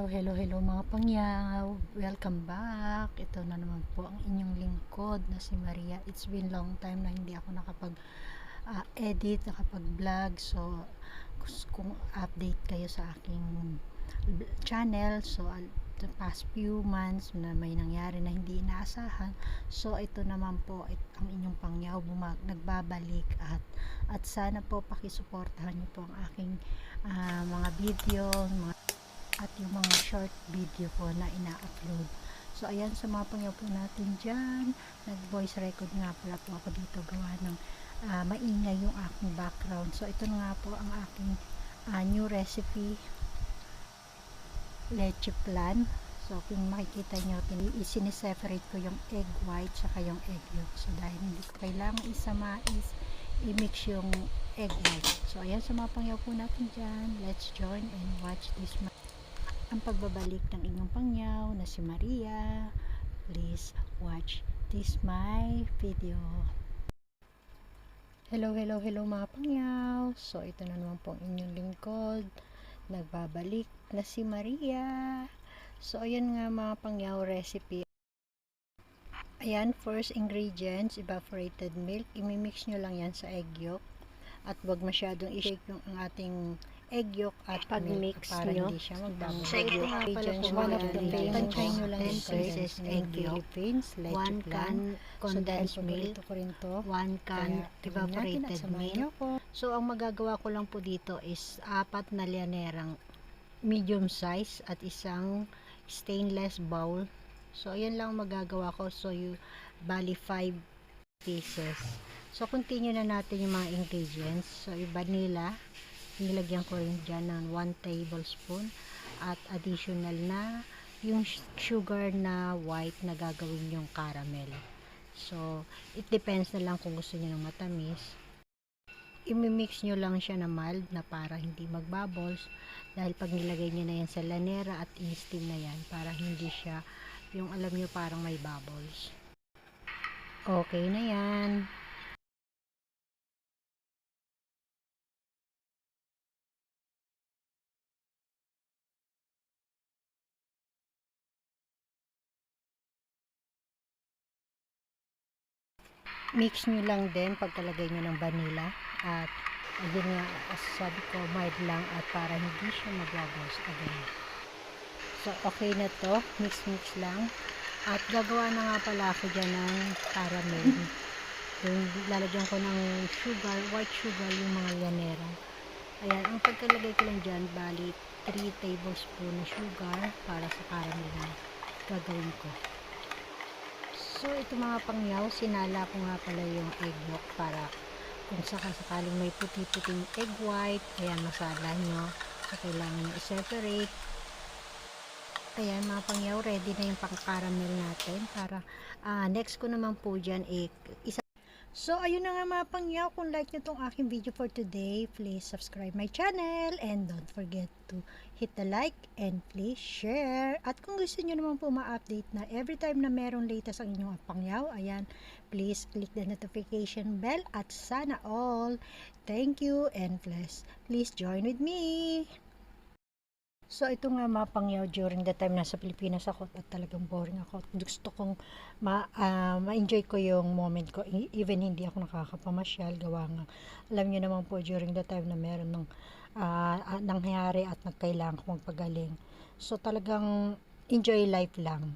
Hello mga pangyaw. Welcome back. Ito na naman po ang inyong lingkod na si Maria. It's been long time na hindi ako nakapag-edit, nakapag-vlog. So, kung update kayo sa aking channel, so the past few months na may nangyari na hindi inaasahan. So, ito naman po ang inyong pangyaw nagbabalik at sana po pakisuportahan niyo po ang aking mga video, at yung mga short video ko na ina-upload. So ayan, sa mga pangyaw po natin dyan, nag voice record nga pala po ako dito gawa ng maingay yung aking background. So ito nga po ang aking new recipe, leche flan. So kung makikita nyo, isiniseparate ko yung egg white saka yung egg yolk. So dahil hindi ko kailangan i-mix yung egg white. So ayan, sa mga pangyaw po natin dyan, let's join and watch this ang pagbabalik ng inyong pangyaw na si Maria. Please watch this my video. Hello mga pangyaw. So ito na naman po ang inyong lingkod, nagbabalik na si Maria. So ayan nga mga pangyaw, recipe. Ayan, first ingredients, evaporated milk. Imimix nyo lang yan sa egg yolk at wag masyadong i-shake yung ang ating egg yolk at pag-mix para nyo. hindi siya magbabalik. So, ito nga pala po one of the mga tansay nyo lang yung pieces egg yolk, Philippines, leche 1 flan. can condensed milk, ko rin to. 1 can evaporated milk. So, ang magagawa ko lang po dito is 4 na lianerang medium size at isang stainless bowl. So, ayan lang magagawa ko. So, bali 5 pieces. So, continue na natin yung mga ingredients. So, yung vanilla, nilagyan ko rin dyan ng 1 tablespoon at additional na yung sugar na white na gagawin yung caramel. So, it depends na lang kung gusto niyo ng matamis. Imimix nyo lang siya na mild na para hindi magbubbles, dahil pag nilagay nyo na yan sa lanera at in-steam na yan, para hindi siya yung alam nyo parang may bubbles. Okay na yan. Mix nyo lang din pagkalagay nyo ng vanilla at ayun nga, as sabi ko, mild lang at para hindi siya mag-bubbles again. So okay na to, mix lang at gagawa na nga pala ako dyan ng caramel. Yung lalagyan ko ng sugar, white sugar, yung mga llanera. Ayan, ang pagkalagay ko lang dyan, bali 3 tablespoon na sugar para sa caramel na gagawin ko. So, ito mga pangyaw, sinala ko nga pala yung egg yolk para kung sakaling may puti-puting egg white, ayan, masala nyo. So, kailangan nyo i-separate. Ayan, mga pangyaw, ready na yung pang-caramel natin para next ko naman po dyan, So, ayun na nga mga pangyaw, kung like nyo tong aking video for today, please subscribe my channel and don't forget to hit the like and please share. At kung gusto nyo naman po ma-update na every time na merong latest ang inyong pangyaw, ayan, please click the notification bell at sana all. Thank you and please join with me. So, ito nga mga pangyaw, during the time nasa Pilipinas ako at talagang boring ako. Gusto kong ma-enjoy ko yung moment ko. Even hindi ako nakakapamasyal, gawa nga. Alam niyo naman po, during the time na meron ng nangyari at nagkailangan ko magpagaling. So, talagang enjoy life lang.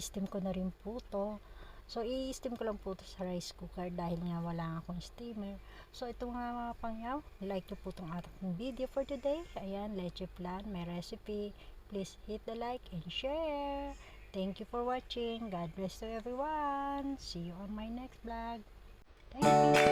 i-steam ko na rin po to. So, i-steam ko lang po to sa rice cooker dahil nga wala akong steamer. So, ito nga mga pangyaw, like nyo po itong ating video for today. Ayan, leche flan, may recipe. Please hit the like and share. Thank you for watching. God bless to everyone. See you on my next vlog. Thank you.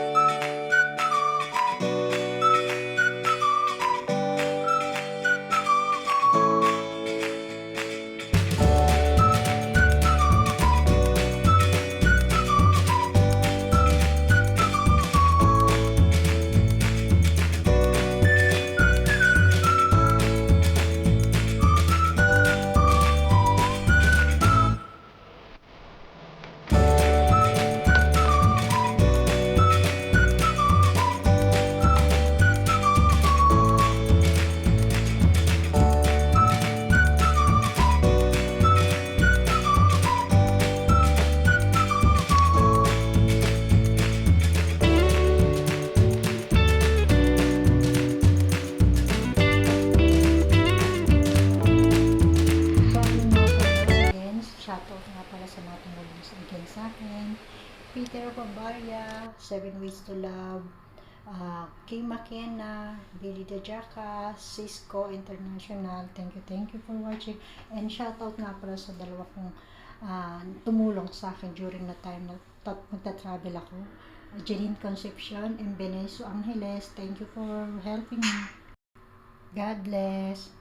Shoutout nga pala sa mga tumulong again sa akin. Peter Pabaria, 7 Ways to Love, Kay McKenna, Billy Dejaka, Cisco International. Thank you for watching. And shoutout nga pala sa dalawa kong tumulong sa akin during na time na magta-travel ako. Jeline Concepcion and Beneso Angeles. Thank you for helping me. God bless.